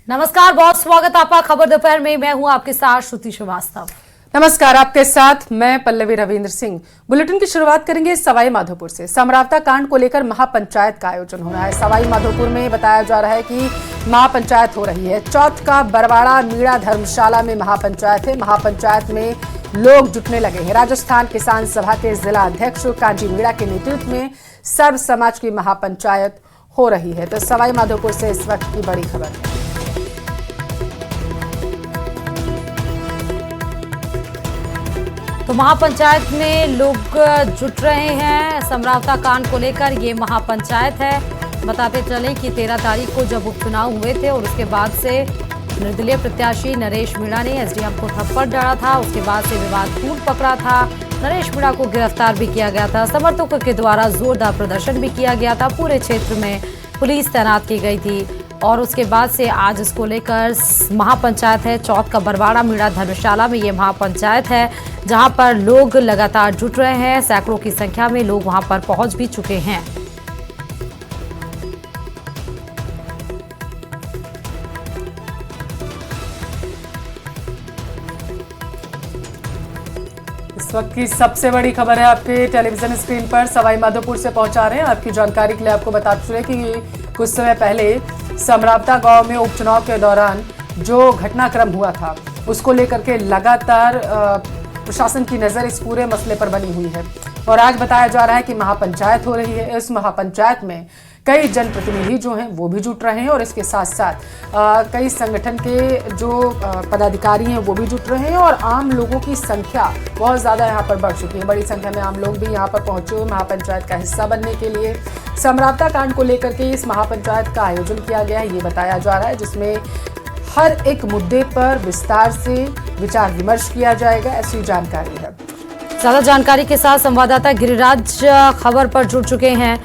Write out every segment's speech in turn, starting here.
नमस्कार, बहुत स्वागत आपका खबर दोपहर में। मैं हूं आपके साथ श्रुति श्रीवास्तव। नमस्कार, आपके साथ मैं पल्लवी रविंद्र सिंह। बुलेटिन की शुरुआत करेंगे सवाई माधोपुर से। समरावता कांड को लेकर महापंचायत का आयोजन हो रहा है। सवाई माधोपुर में बताया जा रहा है कि महापंचायत हो रही है। चौथ का बरवाड़ा मीणा धर्मशाला में महापंचायत है। महापंचायत में लोग जुटने लगे हैं। राजस्थान किसान सभा के जिला अध्यक्ष कांजी मीणा के नेतृत्व में सर्व समाज की महापंचायत हो रही है। तो सवाई माधोपुर से इस वक्त की बड़ी खबर है। तो महापंचायत में लोग जुट रहे हैं। समरावता कांड को लेकर ये महापंचायत है। बताते चले कि 13 तारीख को जब उपचुनाव हुए थे और उसके बाद से निर्दलीय प्रत्याशी नरेश मीणा ने एसडीएम को थप्पड़ डाला था। उसके बाद से विवाद टूट पकड़ा था। नरेश मीणा को गिरफ्तार भी किया गया था। समर्थकों के द्वारा जोरदार प्रदर्शन भी किया गया था। पूरे क्षेत्र में पुलिस तैनात की गई थी और उसके बाद से आज इसको लेकर महापंचायत है। चौथ का बरवाड़ा मीणा धर्मशाला में ये महापंचायत है, जहां पर लोग लगातार जुट रहे हैं। सैकड़ों की संख्या में लोग वहां पर पहुंच भी चुके हैं। इस वक्त की सबसे बड़ी खबर है आपके टेलीविजन स्क्रीन पर। सवाई माधोपुर से पहुंचा रहे हैं। आपकी जानकारी के लिए आपको बता चुके कि कुछ समय पहले समरावता गांव में उपचुनाव के दौरान जो घटनाक्रम हुआ था, उसको लेकर के लगातार प्रशासन की नजर इस पूरे मसले पर बनी हुई है। और आज बताया जा रहा है कि महापंचायत हो रही है। इस महापंचायत में कई जनप्रतिनिधि जो हैं वो भी जुट रहे हैं और इसके साथ साथ कई संगठन के जो पदाधिकारी हैं वो भी जुट रहे हैं और आम लोगों की संख्या बहुत ज़्यादा यहाँ पर बढ़ चुकी है। बड़ी संख्या में आम लोग भी यहाँ पर पहुंचे हुए महापंचायत का हिस्सा बनने के लिए। समरावता कांड को लेकर के इस महापंचायत का आयोजन किया गया है, ये बताया जा रहा है, जिसमें हर एक मुद्दे पर विस्तार से विचार विमर्श किया जाएगा, ऐसी जानकारी है। ज्यादा जानकारी के साथ संवाददाता गिरिराज खबर पर जुड़ चुके हैं।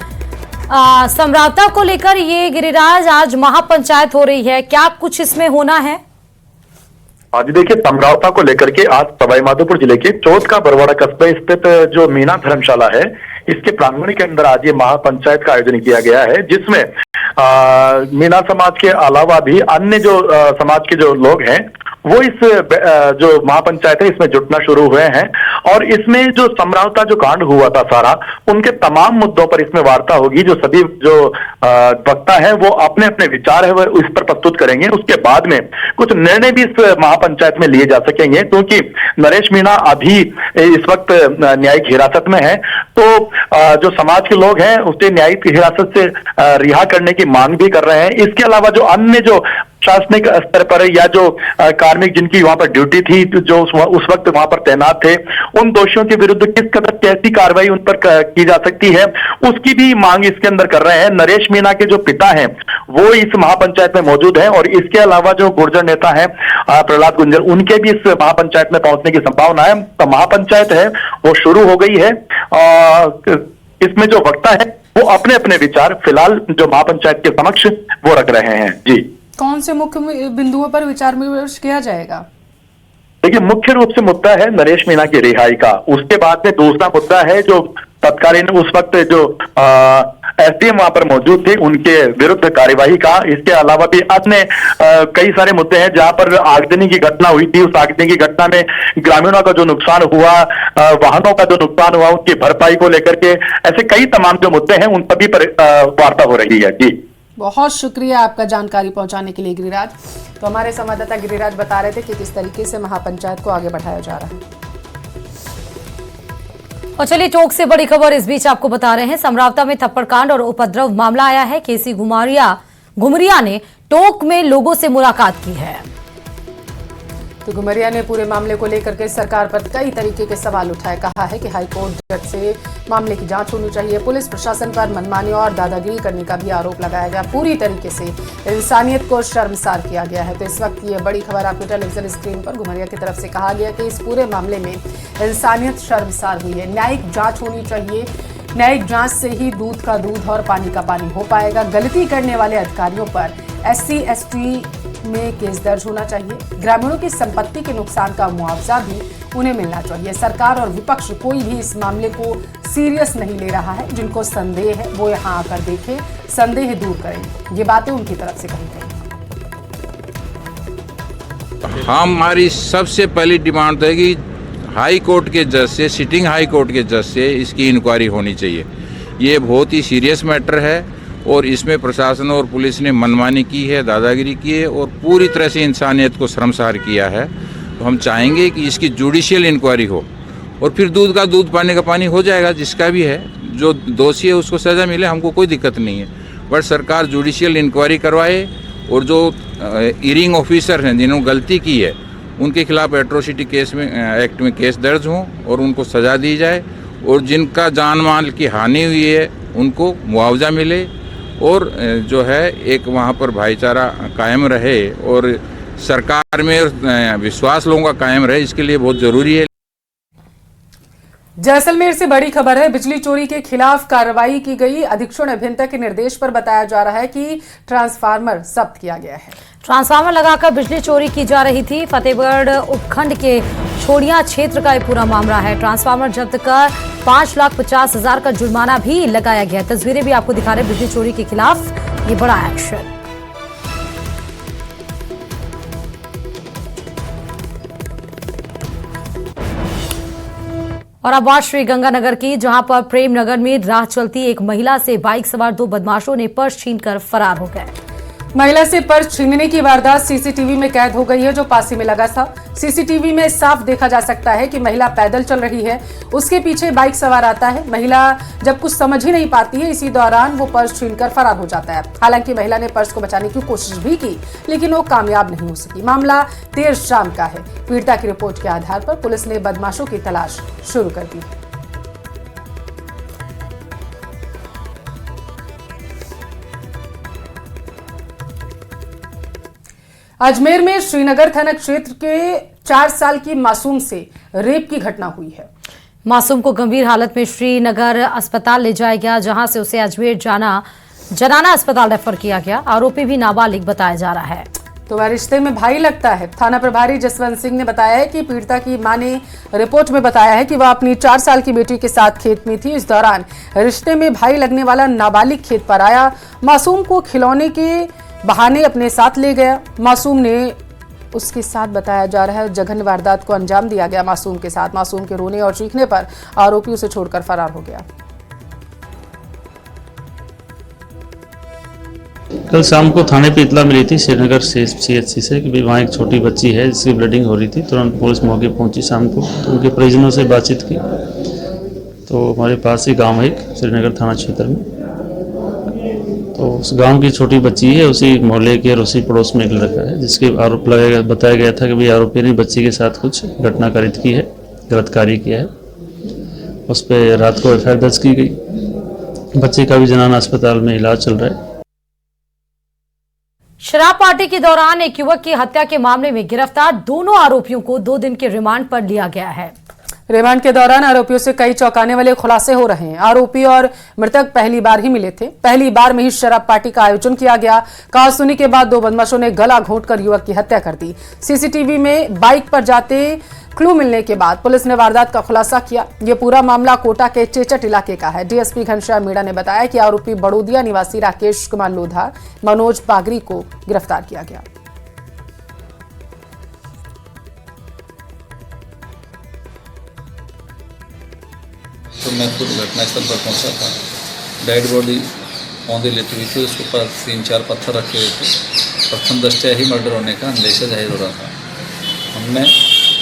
समरावता को लेकर ये गिरिराज, आज महापंचायत हो रही है, क्या कुछ इसमें होना है? आज देखिए, समरावता को लेकर के आज सवाई माधोपुर जिले के चौथ का बरवाड़ा कस्बे स्थित जो मीणा धर्मशाला है, इसके प्रांगण के अंदर आज ये महापंचायत का आयोजन किया गया है, जिसमें मीणा समाज के अलावा भी अन्य जो समाज के जो लोग हैं वो इस जो महापंचायत है इसमें जुटना शुरू हुए हैं। और इसमें जो समरावता जो कांड हुआ था सारा, उनके तमाम मुद्दों पर इसमें वार्ता होगी। जो सभी जो वक्ता है वो अपने अपने विचार है वो इस पर प्रस्तुत करेंगे। उसके बाद में कुछ निर्णय भी इस महापंचायत में लिए जा सकेंगे, क्योंकि नरेश मीणा अभी इस वक्त न्यायिक हिरासत में है। तो जो समाज के लोग हैं उसे न्यायिक हिरासत से रिहा करने की मांग भी कर रहे हैं। इसके अलावा जो अन्य जो प्रशासनिक स्तर पर या जो कार्मिक जिनकी वहां पर ड्यूटी थी, जो उस वक्त वहां पर तैनात थे, उन दोषियों के विरुद्ध किस कदर कैसी कार्रवाई उन पर की जा सकती है, उसकी भी मांग इसके अंदर कर रहे हैं। नरेश मीणा के जो पिता हैं वो इस महापंचायत में मौजूद हैं और इसके अलावा जो गुर्जर नेता है प्रहलाद गुंजर, उनके भी इस महापंचायत में पहुंचने की संभावना है। तो महापंचायत है वो शुरू हो गई है। इसमें जो वक्ता है वो अपने अपने विचार फिलहाल जो महापंचायत के समक्ष वो रख रहे हैं। जी, कौन से मुख्य बिंदुओं पर विचार विमर्श किया जाएगा? देखिए, मुख्य रूप से मुद्दा है नरेश मीणा की रिहाई का। उसके बाद में दूसरा मुद्दा है जो तत्कालीन उस वक्त जो एसडीएम वहां पर मौजूद थे उनके विरुद्ध कार्यवाही का। इसके अलावा भी अन्य कई सारे मुद्दे हैं जहां पर आगजनी की घटना हुई थी। उस आगजनी की घटना में ग्रामीणों का जो नुकसान हुआ, वाहनों का जो नुकसान हुआ, उनकी भरपाई को लेकर के ऐसे कई तमाम जो मुद्दे हैं उन सभी पर वार्ता हो रही है। जी, बहुत शुक्रिया आपका जानकारी पहुंचाने के लिए गिरिराज। तो हमारे संवाददाता गिरिराज बता रहे थे कि किस तरीके से महापंचायत को आगे बढ़ाया जा रहा है। और चलिए, चौक से बड़ी खबर इस बीच आपको बता रहे हैं। समरावता में थप्पड़कांड और उपद्रव मामला आया है। केसी घुमरिया ने टोंक में लोगों से मुलाकात की है। तो घुमरिया ने पूरे मामले को लेकर के सरकार पर कई तरीके के सवाल उठाए। कहा है कि हाईकोर्ट जज से मामले की जांच होनी चाहिए। पुलिस प्रशासन पर मनमानी और दादागिरी करने का भी आरोप लगाया गया। पूरी तरीके से इंसानियत को शर्मसार किया गया है। तो इस वक्त ये बड़ी खबर आपके टेलीविजन स्क्रीन पर। घुमरिया की तरफ से कहा गया कि इस पूरे मामले में इंसानियत शर्मसार हुई है। न्यायिक जांच होनी चाहिए। न्यायिक जांच से ही दूध का दूध और पानी का पानी हो पाएगा। गलती करने वाले अधिकारियों पर SC/ST में केस दर्ज होना चाहिए। ग्रामीणों की संपत्ति के नुकसान का मुआवजा भी उन्हें मिलना चाहिए। सरकार और विपक्ष कोई भी इस मामले को सीरियस नहीं ले रहा है। जिनको संदेह है वो यहाँ आकर देखें, संदेह दूर करें। ये बातें उनकी तरफ से कही गई। हमारी सबसे पहली डिमांड तो है कि हाई कोर्ट के जज से, सिटिंग हाई कोर्ट के जज से इसकी इंक्वायरी होनी चाहिए। ये बहुत ही सीरियस मैटर है और इसमें प्रशासन और पुलिस ने मनमानी की है, दादागिरी की है और पूरी तरह से इंसानियत को शर्मसार किया है। तो हम चाहेंगे कि इसकी जुडिशियल इंक्वायरी हो और फिर दूध का दूध, पानी का पानी हो जाएगा। जिसका भी है, जो दोषी है उसको सज़ा मिले, हमको कोई दिक्कत नहीं है। बट सरकार जुडिशियल इंक्वायरी करवाए और जो ईयरिंग ऑफिसर हैं जिन्होंने गलती की है उनके खिलाफ एट्रोसिटी केस में, एक्ट में केस दर्ज हों और उनको सज़ा दी जाए और जिनका जान माल की हानि हुई है उनको मुआवजा मिले और जो है एक वहाँ पर भाईचारा कायम रहे और सरकार में विश्वास लोगों का कायम रहे, इसके लिए बहुत ज़रूरी है। जैसलमेर से बड़ी खबर है। बिजली चोरी के खिलाफ कार्रवाई की गई। अधीक्षण अभियंता के निर्देश पर बताया जा रहा है कि ट्रांसफार्मर जब्त किया गया है। ट्रांसफार्मर लगाकर बिजली चोरी की जा रही थी। फतेहगढ़ उपखंड के छोड़िया क्षेत्र का ये पूरा मामला है। ट्रांसफार्मर जब्त कर 5,50,000 का जुर्माना भी लगाया गया। तस्वीरें भी आपको दिखा रहे बिजली चोरी के खिलाफ ये बड़ा एक्शन। और अब बात श्री गंगानगर की, जहां पर प्रेम नगर में राह चलती एक महिला से बाइक सवार 2 बदमाशों ने पर्स छीनकर फरार हो गए। महिला से पर्स छीनने की वारदात सीसीटीवी में कैद हो गई है, जो पास ही में लगा था। सीसीटीवी में साफ देखा जा सकता है कि महिला पैदल चल रही है, उसके पीछे बाइक सवार आता है। महिला जब कुछ समझ ही नहीं पाती है, इसी दौरान वो पर्स छीनकर फरार हो जाता है। हालांकि महिला ने पर्स को बचाने की कोशिश भी की, लेकिन वो कामयाब नहीं हो सकी। मामला देर शाम का है। पीड़िता की रिपोर्ट के आधार पर पुलिस ने बदमाशों की तलाश शुरू कर दी है। अजमेर में श्रीनगर थाना क्षेत्र के 4 साल की मासूम से रेप की घटना हुई है। मासूम को गंभीर हालत में श्रीनगर अस्पताल ले जाया गया, जहां से उसे अजमेर जनाना अस्पताल रेफर किया गया। आरोपी भी नाबालिग बताया जा रहा है। तो वह रिश्ते में भाई लगता है। थाना प्रभारी जसवंत सिंह ने बताया है कि पीड़िता की मां ने रिपोर्ट में बताया है कि वह अपनी 4 साल की बेटी के साथ खेत में थी। इस दौरान रिश्ते में भाई लगने वाला नाबालिग खेत पर आया, मासूम को खिलौने के बहाने अपने साथ ले गया। मासूम ने उसके साथ, बताया जा रहा है, जघन्य वारदात को अंजाम दिया गया। मासूम के साथ मासूम के रोने और चीखने पर आरोपी उसे छोड़कर फरार हो गया। कल शाम को थाने पे इतला मिली थी श्रीनगर से CHC से कि वहाँ एक छोटी बच्ची है जिसकी ब्लीडिंग हो रही थी। तुरंत पुलिस मौके पहुंची शाम को, तो उनके परिजनों से बातचीत की। तो हमारे पास ही गांव है एक श्रीनगर थाना क्षेत्र में, तो उस गांव की छोटी बच्ची है, उसी मोहल्ले के और उसी पड़ोस में एक लड़का है जिसके आरोप बताया गया था कि भाई आरोपी ने बच्ची के साथ कुछ घटना कारित की है, गलत कार्य किया है। उस पर रात को FIR दर्ज की गई। बच्चे का भी जनाना अस्पताल में इलाज चल रहा है। शराब पार्टी के दौरान एक युवक की हत्या के मामले में गिरफ्तार दोनों आरोपियों को 2 दिन के रिमांड पर लिया गया है। रिमांड के दौरान आरोपियों से कई चौंकाने वाले खुलासे हो रहे हैं। आरोपी और मृतक पहली बार ही मिले थे। पहली बार में ही शराब पार्टी का आयोजन किया गया। कहासुनी के बाद 2 बदमाशों ने गला घोंटकर युवक की हत्या कर दी। सीसीटीवी में बाइक पर जाते क्लू मिलने के बाद पुलिस ने वारदात का खुलासा किया। ये पूरा मामला कोटा के चेचट इलाके का है। डीएसपी घनश्याम मीणा ने बताया कि आरोपी बड़ोदिया निवासी राकेश कुमार लोधा, मनोज बागरी को गिरफ्तार किया गया। तो मैं खुद घटनास्थल पर पहुंचा था। डेड बॉडी औंधे लेती हुई थी, उसके ऊपर 3-4 पत्थर रखे हुए थे। प्रथम दृष्टया ही मर्डर होने का अंदेशा जाहिर हो रहा था। हमने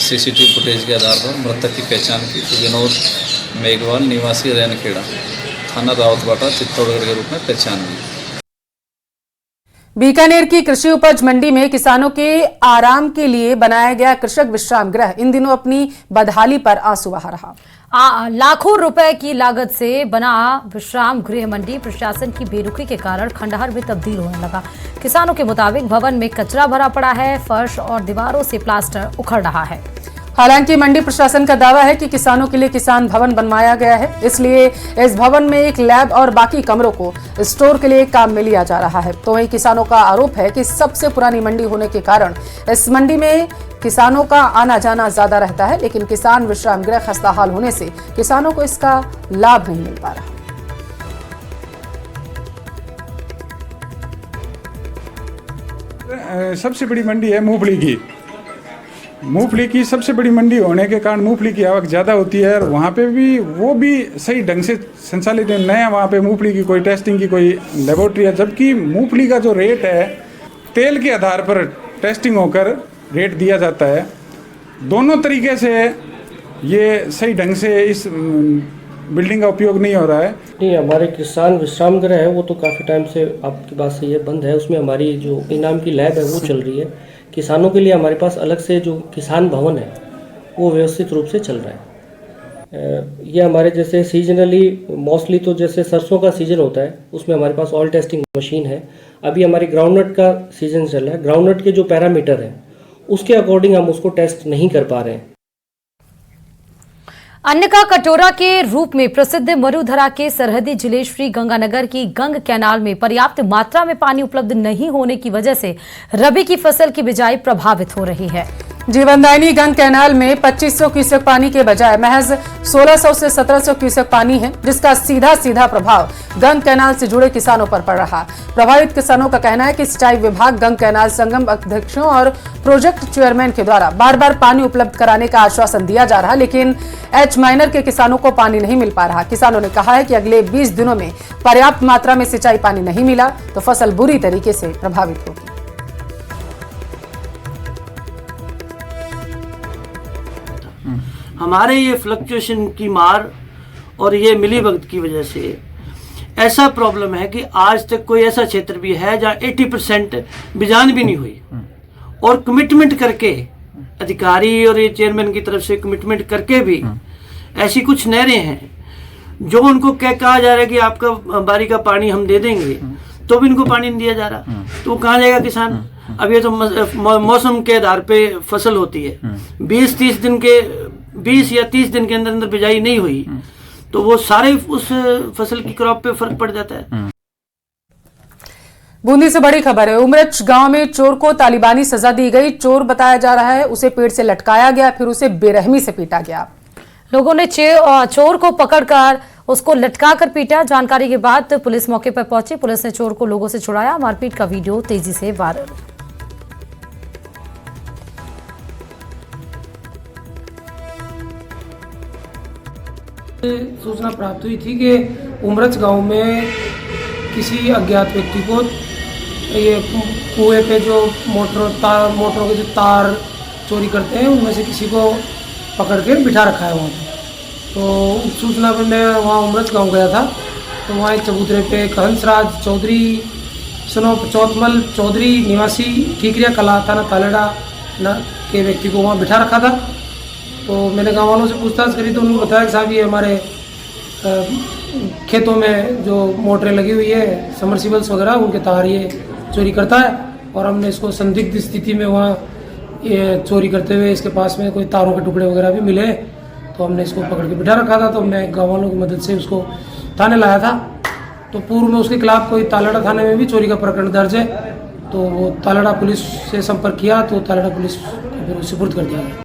CCTV फुटेज के आधार पर मृतक की पहचान की तो विनोद मेघवाल निवासी रैनखेड़ा, थाना रावतबाटा, चित्तौड़गढ़ के रूप में पहचान की। बीकानेर की कृषि उपज मंडी में किसानों के आराम के लिए बनाया गया कृषक विश्राम गृह इन दिनों अपनी बदहाली पर आंसू बहा रहा। लाखों रुपए की लागत से बना विश्राम गृह मंडी प्रशासन की बेरुखी के कारण खंडहर में तब्दील होने लगा। किसानों के मुताबिक भवन में कचरा भरा पड़ा है, फर्श और दीवारों से प्लास्टर उखड़ रहा है। हालांकि मंडी प्रशासन का दावा है कि किसानों के लिए किसान भवन बनवाया गया है, इसलिए इस भवन में एक लैब और बाकी कमरों को स्टोर के लिए काम में लिया जा रहा है। तो वहीं किसानों का आरोप है कि सबसे पुरानी मंडी होने के कारण इस मंडी में किसानों का आना जाना ज्यादा रहता है, लेकिन किसान विश्राम गृह खस्ताहाल होने से किसानों को इसका लाभ नहीं मिल पा रहा। सबसे बड़ी मंडी है मूंगफली की, मूंगफली की सबसे बड़ी मंडी होने के कारण मूंगफली की आवक ज़्यादा होती है और वहाँ पे भी वो भी सही ढंग से संचालित है। नया वहाँ पे मूंगफली की कोई टेस्टिंग की कोई लेबोरेटरी है, जबकि मूंगफली का जो रेट है तेल के आधार पर टेस्टिंग होकर रेट दिया जाता है। दोनों तरीके से ये सही ढंग से इस बिल्डिंग का उपयोग नहीं हो रहा है। नहीं, हमारे किसान विश्राम गृह है वो तो काफ़ी टाइम से आपकी बात से ये बंद है। उसमें हमारी जो इनाम की लैब है वो चल रही है। किसानों के लिए हमारे पास अलग से जो किसान भवन है वो व्यवस्थित रूप से चल रहा है। ये हमारे जैसे सीजनली मोस्टली तो जैसे सरसों का सीजन होता है उसमें हमारे पास ऑयल टेस्टिंग मशीन है। अभी हमारी ग्राउंडनट का सीजन चल रहा है। ग्राउंडनट के जो पैरामीटर हैं उसके अकॉर्डिंग हम उसको टेस्ट नहीं कर पा रहे हैं। अन्न का कटोरा के रूप में प्रसिद्ध मरुधरा के सरहदी जिले श्री गंगानगर की गंग कैनाल में पर्याप्त मात्रा में पानी उपलब्ध नहीं होने की वजह से रबी की फसल की बिजाई प्रभावित हो रही है। जीवनदायिनी गंग कैनाल में 2500 क्यूसेक पानी के बजाय महज 1600 से 1700 क्यूसेक पानी है, जिसका सीधा प्रभाव गंग कैनाल से जुड़े किसानों पर पड़ रहा। प्रभावित किसानों का कहना है कि सिंचाई विभाग गंग कैनाल संगम अध्यक्षों और प्रोजेक्ट चेयरमैन के द्वारा बार पानी उपलब्ध कराने का आश्वासन दिया जा रहा, लेकिन एच माइनर के किसानों को पानी नहीं मिल पा रहा। किसानों ने कहा है कि अगले 20 दिनों में पर्याप्त मात्रा में सिंचाई पानी नहीं मिला तो फसल बुरी तरीके से प्रभावित होगी। हमारे ये फ्लक्चुएशन की मार और ये मिलीभगत की वजह से ऐसा प्रॉब्लम है कि आज तक कोई ऐसा क्षेत्र भी है जहाँ 80% बिजान भी नहीं हुई और कमिटमेंट करके अधिकारी और ये चेयरमैन की तरफ से कमिटमेंट करके भी ऐसी कुछ नहरें हैं जो उनको कहा जा रहा है कि आपका बारी का पानी हम दे देंगे, तो भी इनको पानी नहीं दिया जा रहा। तो कहाँ जाएगा किसान? अब ये तो मौसम के आधार पे फसल होती है। 20 या 30 दिन के अंदर अंदर बिजाई नहीं हुई तो वो सारे उस फसल की क्रॉप पे फर्क पड़ जाता है। बूंदी से बड़ी खबर है। उमरच गांव में चोर को तालिबानी सजा दी गई। चोर बताया जा रहा है उसे पेड़ से लटकाया गया, फिर उसे बेरहमी से पीटा गया। लोगों ने चोर को पकड़कर उसको लटकाकर पीटा। जानकारी के बाद पुलिस मौके पर पहुंची। पुलिस ने चोर को लोगों से छुड़ाया। मारपीट का वीडियो तेजी से वायरल। सूचना प्राप्त हुई थी कि उमरच गांव में किसी अज्ञात व्यक्ति को ये कुएं पे जो मोटरों के जो तार चोरी करते हैं उनमें से किसी को पकड़ के बिठा रखा है वहाँ पे। तो सूचना पर मैं वहाँ उमरच गांव गया था तो वहाँ एक चबूतरे पे हंसराज चौधरी चौथमल चौधरी निवासी ठीकरिया कला थाना तालेड़ा के व्यक्ति को वहाँ बिठा रखा था। तो मैंने गाँव वालों से पूछताछ करी तो उन्होंने बताया कि साहब ये हमारे खेतों में जो मोटरें लगी हुई है समरसिबल्स वगैरह उनके तार ये चोरी करता है और हमने इसको संदिग्ध स्थिति में वहाँ ये चोरी करते हुए इसके पास में कोई तारों के टुकड़े वगैरह भी मिले तो हमने इसको पकड़ के बिठा रखा था। तो मैं गाँव वालों की मदद से उसको थाने लाया था। तो पूर्व में उसके खिलाफ कोई तालेड़ा थाने में भी चोरी का प्रकरण दर्ज है। तो वो तालेड़ा पुलिस से संपर्क किया तो तालेड़ा पुलिस को फिर सुपुर्द कर दिया गया।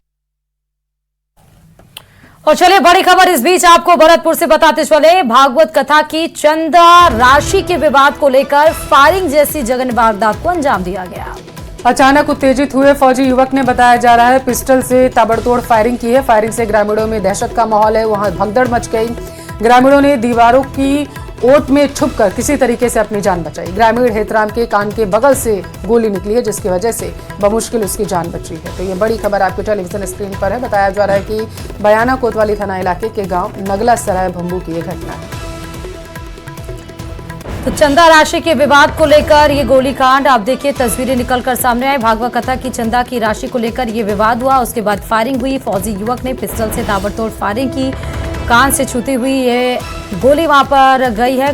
और चलिए बड़ी खबर इस बीच आपको भरतपुर से बताते चले। भागवत कथा की चंदा राशि के विवाद को लेकर फायरिंग जैसी जघन्य वारदात को अंजाम दिया गया। अचानक उत्तेजित हुए फौजी युवक ने बताया जा रहा है पिस्टल से ताबड़तोड़ फायरिंग की है। फायरिंग से ग्रामीणों में दहशत का माहौल है। वहां भगदड़ मच गई। ग्रामीणों ने दीवारों की ओट में छुपकर किसी तरीके से अपनी जान बचाई। ग्रामीण हेतराम के कान के बगल से गोली निकली है जिसकी वजह से बमुश्किल उसकी जान बची है। तो ये बड़ी खबर आपके टेलीविजन स्क्रीन पर है। बताया जा रहा है कि बयाना कोतवाली थाना इलाके के गांव नगला सराय भंबू की ये घटना है। तो चंदा राशि के विवाद को लेकर ये गोलीकांड आप देखिए तस्वीरें निकलकर सामने आई। भागवत कथा की चंदा की राशि को लेकर ये विवाद हुआ। उसके बाद फायरिंग हुई। फौजी युवक ने पिस्टल से ताबड़तोड़ फायरिंग की। कान से छूती हुई ये गोली वहां पर गई है।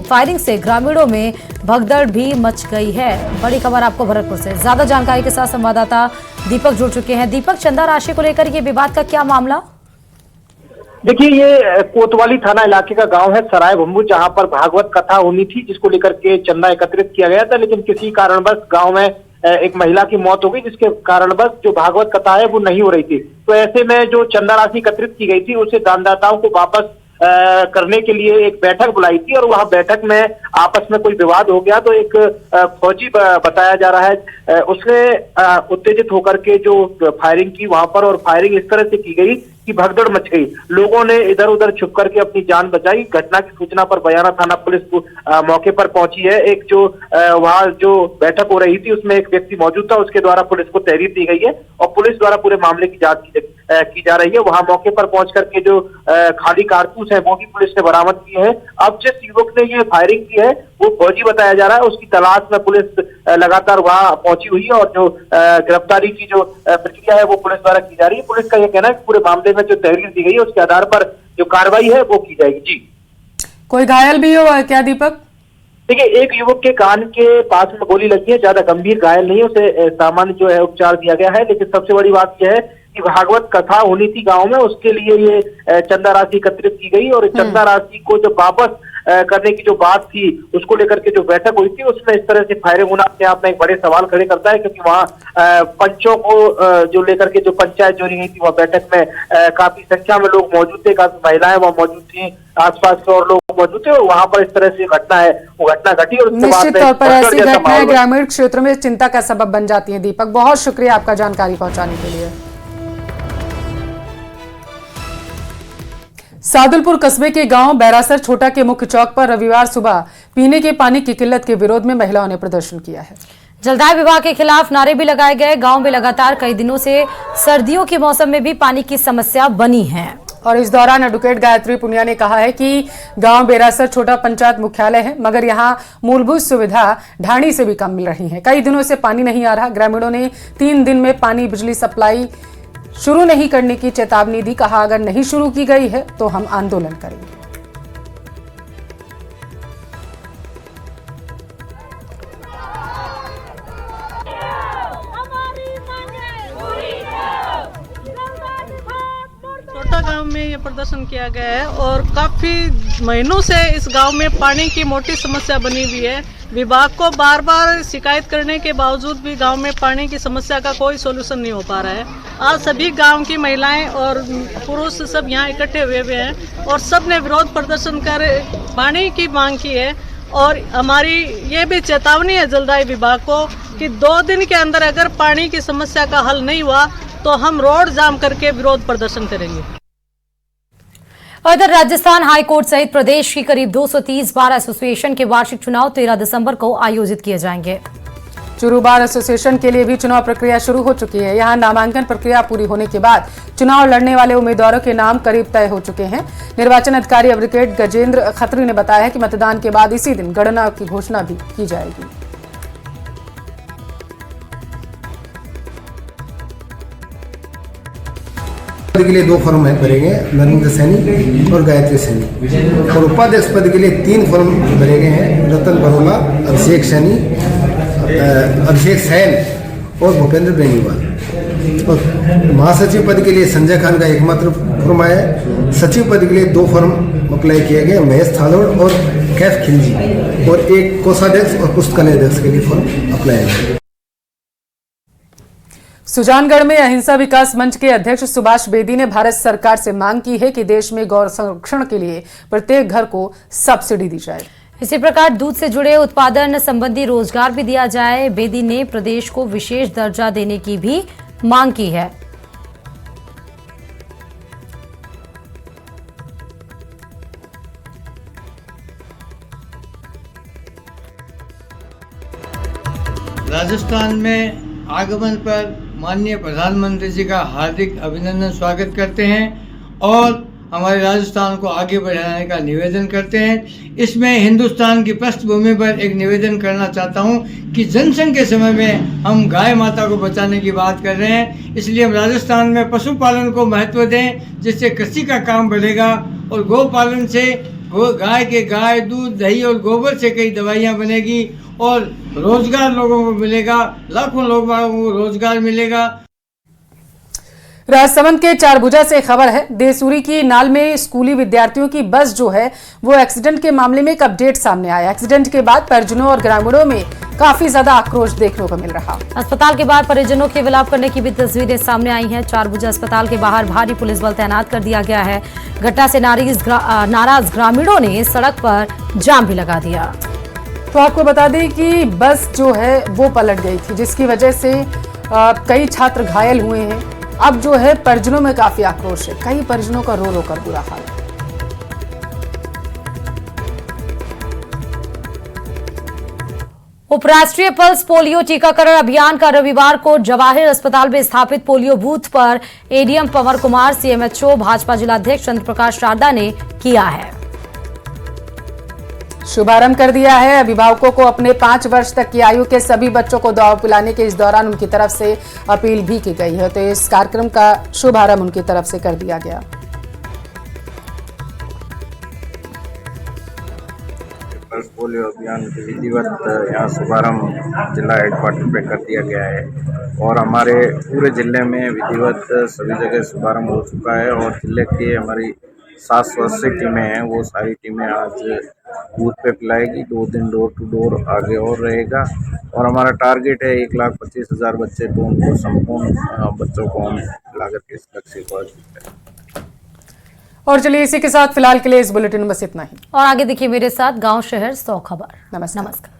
फायरिंग से ग्रामीणों में भगदड़ भी मच गई है। बड़ी खबर आपको भरतपुर से। ज्यादा जानकारी के साथ संवाददाता दीपक जुड़ चुके हैं। दीपक, चंदा राशि को लेकर ये विवाद का क्या मामला? देखिए, ये कोतवाली थाना इलाके का गांव है सराय भंबू, जहां पर भागवत कथा होनी थी जिसको लेकर के चंदा एकत्रित किया गया था, लेकिन किसी कारणवश गांव में एक महिला की मौत हो गई जिसके कारणवश जो भागवत कथा है वो नहीं हो रही थी। तो ऐसे में जो चंदा राशि एकत्रित की गई थी उसे दानदाताओं को वापस करने के लिए एक बैठक बुलाई थी और वहां बैठक में आपस में कोई विवाद हो गया तो एक फौजी बताया जा रहा है उसने उत्तेजित होकर के जो फायरिंग की वहां पर, और फायरिंग इस तरह से की गई कि भगदड़ मच गई। लोगों ने इधर उधर छुप करके अपनी जान बचाई। घटना की सूचना पर बयाना थाना पुलिस मौके पर पहुंची है। एक जो वहां जो बैठक हो रही थी उसमें एक व्यक्ति मौजूद था, उसके द्वारा पुलिस को तहरीर दी गई है और पुलिस द्वारा पूरे मामले की जांच की जा रही है। वहां मौके पर पहुंच करके जो खाली कारतूस है वो भी पुलिस ने बरामद किए हैं। अब जिस युवक ने ये फायरिंग की है वो फौजी बताया जा रहा है, उसकी तलाश में पुलिस लगातार वहां पहुंची हुई है और जो गिरफ्तारी की जो प्रक्रिया है वो पुलिस द्वारा की जा रही है। पुलिस का यह कहना है कि पूरे मामले में जो तहरीर दी गई है उसके आधार पर जो कार्रवाई है वो की जाएगी। जी, कोई घायल भी हुआ क्या दीपक? देखिए, एक युवक के कान के पास में गोली लगी है, ज्यादा गंभीर घायल नहीं है, उसे सामान्य जो है उपचार दिया गया है। लेकिन सबसे बड़ी बात यह है कि भागवत कथा होनी थी गांव में, उसके लिए ये चंदा राशि एकत्रित की गई और चंदा राशि को जब वापस करने की जो बात थी उसको लेकर के जो बैठक हुई थी उसमें इस तरह से फायरिंग होना अपने आप में एक बड़े सवाल खड़े करता है, क्योंकि वहाँ पंचों को जो लेकर के जो पंचायत जोड़ी गई थी वह बैठक में काफी संख्या में लोग मौजूद थे, काफी महिलाएं वहाँ मौजूद थी, आसपास के और लोग मौजूद थे और वहाँ पर इस तरह से घटना है वो घटना घटी। और निश्चित तौर पर ऐसी घटनाएं ग्रामीण क्षेत्रों में चिंता का सबब बन जाती है। दीपक, बहुत शुक्रिया आपका जानकारी पहुंचाने के लिए। सादुलपुर कस्बे के गांव बैरासर छोटा के मुख्य चौक पर रविवार सुबह पीने के पानी की किल्लत के विरोध में महिलाओं ने प्रदर्शन किया है। जलदाय विभाग के खिलाफ नारे भी लगाए गए। गांव में लगातार कई दिनों से सर्दियों के मौसम में भी पानी की समस्या बनी है। और इस दौरान एडवोकेट गायत्री पुनिया ने कहा है कि गांव बैरासर छोटा पंचायत मुख्यालय है, मगर यहां मूलभूत सुविधा ढाणी से भी कम मिल रही है। कई दिनों से पानी नहीं आ रहा। ग्रामीणों ने 3 दिन में पानी बिजली सप्लाई शुरू नहीं करने की चेतावनी दी। कहा, अगर नहीं शुरू की गई है तो हम आंदोलन करेंगे। छोटा गांव में ये प्रदर्शन किया गया है और काफी महीनों से इस गांव में पानी की मोटी समस्या बनी हुई है। विभाग को बार बार शिकायत करने के बावजूद भी गांव में पानी की समस्या का कोई सोल्यूशन नहीं हो पा रहा है। आज सभी गांव की महिलाएं और पुरुष सब यहाँ इकट्ठे हुए हैं और सब ने विरोध प्रदर्शन कर पानी की मांग की है। और हमारी ये भी चेतावनी है जलदाय विभाग को कि 2 दिन के अंदर अगर पानी की समस्या का हल नहीं हुआ तो हम रोड जाम करके विरोध प्रदर्शन करेंगे। इधर राजस्थान हाईकोर्ट सहित प्रदेश की करीब 230 बार एसोसिएशन के वार्षिक चुनाव 13 दिसंबर को आयोजित किए जाएंगे। चुरू बार एसोसिएशन के लिए भी चुनाव प्रक्रिया शुरू हो चुकी है। यहां नामांकन प्रक्रिया पूरी होने के बाद चुनाव लड़ने वाले उम्मीदवारों के नाम करीब तय हो चुके हैं। निर्वाचन अधिकारी एडवोकेट गजेंद्र खत्री ने बताया है कि मतदान के बाद इसी दिन गणना की घोषणा भी की जाएगी। के लिए 2 फॉर्म भरेंगे, नरेंद्र सैनी और गायत्री सैनी। और उपाध्यक्ष पद के लिए 3 फॉर्म भरे गए हैं, रतन बरोला, अभिषेक सैनी, अभिषेक सैन और भूपेंद्र बेनीवाल। और महासचिव पद के लिए संजय खान का एकमात्र फॉर्म आया है। सचिव पद के लिए 2 फॉर्म अप्लाई किए गए, महेश थालोड़ और कैफ खिलजी, और 1 कोषाध्यक्ष और पुस्तकालयाध्यक्ष के लिए फॉर्म अप्लाई है। सुजानगढ़ में अहिंसा विकास मंच के अध्यक्ष सुभाष बेदी ने भारत सरकार से मांग की है कि देश में गौ संरक्षण के लिए प्रत्येक घर को सब्सिडी दी जाए। इसी प्रकार दूध से जुड़े उत्पादन संबंधी रोजगार भी दिया जाए। बेदी ने प्रदेश को विशेष दर्जा देने की भी मांग की है। राजस्थान में आगमन पर माननीय प्रधानमंत्री जी का हार्दिक अभिनंदन स्वागत करते हैं और हमारे राजस्थान को आगे बढ़ाने का निवेदन करते हैं। इसमें हिंदुस्तान की पृष्ठभूमि पर एक निवेदन करना चाहता हूं कि जनसंघ के समय में हम गाय माता को बचाने की बात कर रहे हैं, इसलिए हम राजस्थान में पशुपालन को महत्व दें, जिससे कृषि का काम बढ़ेगा और गौपालन से गाय दूध दही और गोबर से कई दवाइयाँ बनेगी और रोजगार लोगों को मिलेगा, लाखों लोगों को रोजगार मिलेगा। राजसमंद के चारभुजा से खबर है। देसूरी की नाल में स्कूली विद्यार्थियों की बस जो है वो एक्सीडेंट के मामले में एक अपडेट सामने आया। एक्सीडेंट के बाद परिजनों और ग्रामीणों में काफी ज्यादा आक्रोश देखने को मिल रहा। अस्पताल के बाहर परिजनों के विलाप करने की भी तस्वीरें सामने आई हैं। चारभुजा अस्पताल के बाहर भारी पुलिस बल तैनात कर दिया गया है। घटना से नाराज ग्रामीणों ने सड़क पर जाम भी लगा दिया। तो आपको बता दें कि बस जो है वो पलट गई थी, जिसकी वजह से कई छात्र घायल हुए हैं। अब जो है परिजनों में काफी आक्रोश है। कई परिजनों का रो रो कर बुरा हाल है। उपराष्ट्रीय पल्स पोलियो टीकाकरण अभियान का रविवार को जवाहर अस्पताल में स्थापित पोलियो बूथ पर एडीएम पंवर कुमार, सीएमएचओ भाजपा जिलाध्यक्ष चंद्र प्रकाश शारदा ने किया है। शुभारंभ कर दिया है। अभिभावकों को अपने 5 वर्ष तक की आयु के सभी बच्चों को दवा पिलाने के इस दौरान उनकी तरफ से अपील भी की गई है। तो इस कार्यक्रम का शुभारंभ उनकी तरफ से कर दिया गया। पल्स पोलियो अभियान के विधिवत यहाँ शुभारंभ जिला हेडक्वार्टर पे कर दिया गया है और हमारे पूरे जिले में विधिवत सभी जगह शुभारंभ हो चुका है। और जिले की हमारी 780 टीमें हैं, वो सारी टीमें आज बूथ पे पिलाएगी। 2 दिन डोर टू डोर आगे और रहेगा और हमारा टारगेट है 1,25,000 बच्चे, तो उनको संपूर्ण बच्चों को हम पिलाकर के इस लक्ष्य को अचीव करें। और चलिए इसी के साथ फिलहाल के लिए इस बुलेटिन में बस इतना ही। और आगे देखिए मेरे साथ गांव शहर 100 खबर। नमस्कार।